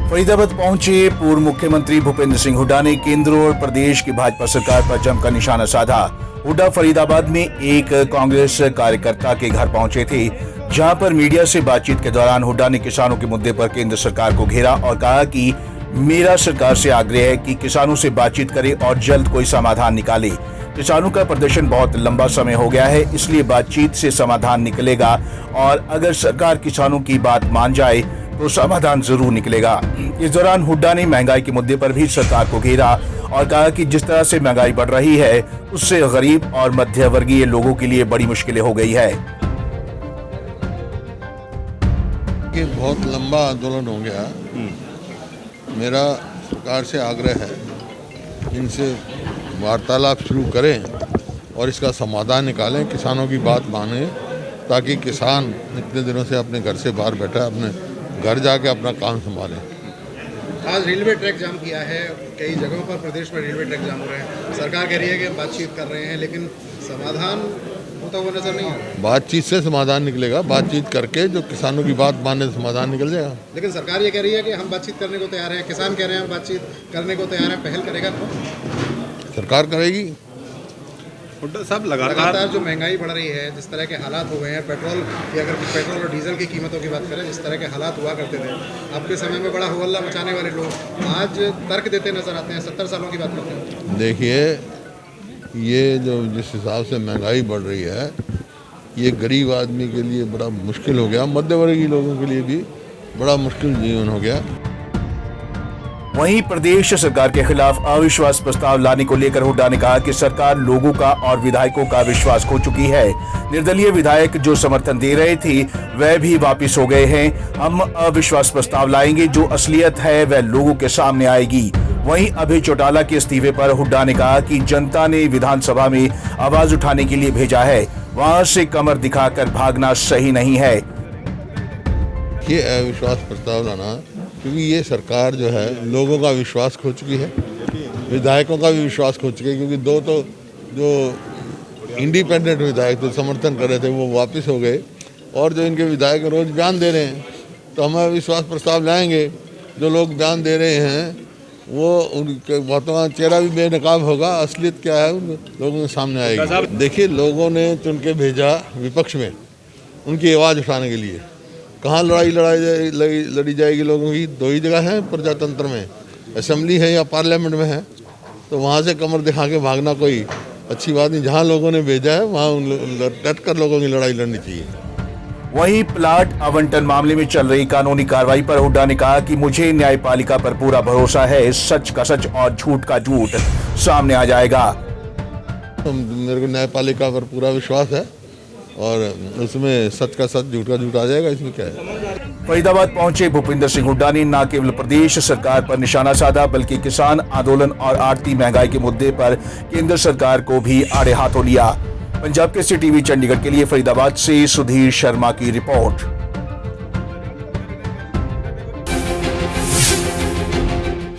फरीदाबाद पहुंचे पूर्व मुख्यमंत्री भूपेंद्र सिंह हुड्डा ने केंद्र और प्रदेश की भाजपा सरकार पर जमकर निशाना साधा। हुड्डा फरीदाबाद में एक कांग्रेस कार्यकर्ता के घर पहुंचे थे, जहां पर मीडिया से बातचीत के दौरान हुड्डा ने किसानों के मुद्दे पर केंद्र सरकार को घेरा और कहा कि मेरा सरकार से आग्रह है कि किसानों से बातचीत करे और जल्द कोई समाधान निकाले। किसानों का प्रदर्शन बहुत लंबा समय हो गया है, इसलिए बातचीत से समाधान निकलेगा और अगर सरकार किसानों की बात मान जाए तो समाधान जरूर निकलेगा। इस दौरान हुड्डा ने महंगाई के मुद्दे पर भी सरकार को घेरा और कहा कि जिस तरह से महंगाई बढ़ रही है उससे गरीब और मध्य वर्गीय लोगों के लिए बड़ी मुश्किलें हो गई है। कि बहुत लंबा आंदोलन हो गया। मेरा सरकार से आग्रह है इनसे वार्तालाप शुरू करें और इसका समाधान निकालें, किसानों की बात माने, ताकि किसान इतने दिनों से अपने घर से बाहर बैठा है, अपने घर जाके अपना काम संभालें। आज रेलवे ट्रैक जाम किया है, कई जगहों पर प्रदेश में रेलवे ट्रैक जाम हो रहे हैं। सरकार कह रही है कि बातचीत कर रहे हैं, लेकिन समाधान होता हुआ नजर नहीं है। बातचीत से समाधान निकलेगा, बातचीत करके जो किसानों की बात मानने से समाधान निकल जाएगा। लेकिन सरकार ये कह रही है कि हम बातचीत करने को तैयार हैं, किसान कह रहे हैं हम बातचीत करने को तैयार हैं। पहल करेगा तो सरकार करेगी। सब लगातार जो महंगाई बढ़ रही है, जिस तरह के हालात हो गए हैं, पेट्रोल की अगर पेट्रोल और डीजल की कीमतों की बात करें, जिस तरह के हालात हुआ करते थे, आपके समय में बड़ा हल्ला मचाने वाले लोग आज तर्क देते नजर आते हैं, 70 सालों की बात करते हैं। देखिए, ये जो जिस हिसाब से महंगाई बढ़ रही है, ये गरीब आदमी के लिए बड़ा मुश्किल हो गया, मध्यवर्गीय लोगों के लिए भी बड़ा मुश्किल जीवन हो गया। वहीं प्रदेश सरकार के खिलाफ अविश्वास प्रस्ताव लाने को लेकर हुड्डा ने कहा कि सरकार लोगों का और विधायकों का विश्वास खो चुकी है। निर्दलीय विधायक जो समर्थन दे रहे थे वह भी वापिस हो गए हैं। हम अविश्वास प्रस्ताव लाएंगे, जो असलियत है वह लोगों के सामने आएगी। वहीं अभय चौटाला के इस्तीफे पर हुड्डा ने कहा कि जनता ने विधानसभा में आवाज उठाने के लिए भेजा है, वहां से कमर दिखाकर भागना सही नहीं है। ये अविश्वास प्रस्ताव लाना, क्योंकि ये सरकार जो है लोगों का विश्वास खो चुकी है, विधायकों का भी विश्वास खो चुकी है, क्योंकि दो तो जो इंडिपेंडेंट विधायक जो समर्थन कर रहे थे वो वापस हो गए और जो इनके विधायक रोज बयान दे रहे हैं, तो हम अविश्वास प्रस्ताव लाएंगे। जो लोग बयान दे रहे हैं वो उनके बातों का चेहरा भी बेनकाब होगा, असलियत क्या है उन लोगों के सामने आएगी। देखिए, लोगों ने चुन के भेजा विपक्ष में उनकी आवाज़ उठाने के लिए। कहाँ लड़ी जाएगी लोगों की? दो ही जगह है प्रजातंत्र में, असेंबली है या पार्लियामेंट में है, तो वहाँ से कमर दिखा के भागना कोई अच्छी बात नहीं। जहाँ लोगों ने भेजा है वहाँ डट कर लोगों की लड़ाई लड़नी चाहिए। वहीं प्लाट आवंटन मामले में चल रही कानूनी कार्रवाई पर हुड्डा ने कहा कि मुझे न्यायपालिका पर पूरा भरोसा है, सच का सच और झूठ का झूठ सामने आ जाएगा। मेरे को न्यायपालिका पर पूरा विश्वास है और उसमें सच का सच झूठ का झूठ आ जाएगा, इसमें क्या है। फरीदाबाद पहुंचे भूपेंद्र सिंह हुड्डा ने न केवल प्रदेश सरकार पर निशाना साधा, बल्कि किसान आंदोलन और आड़ती महंगाई के मुद्दे पर केंद्र सरकार को भी आड़े हाथों लिया। पंजाब केसरी टीवी चंडीगढ़ के लिए फरीदाबाद से सुधीर शर्मा की रिपोर्ट।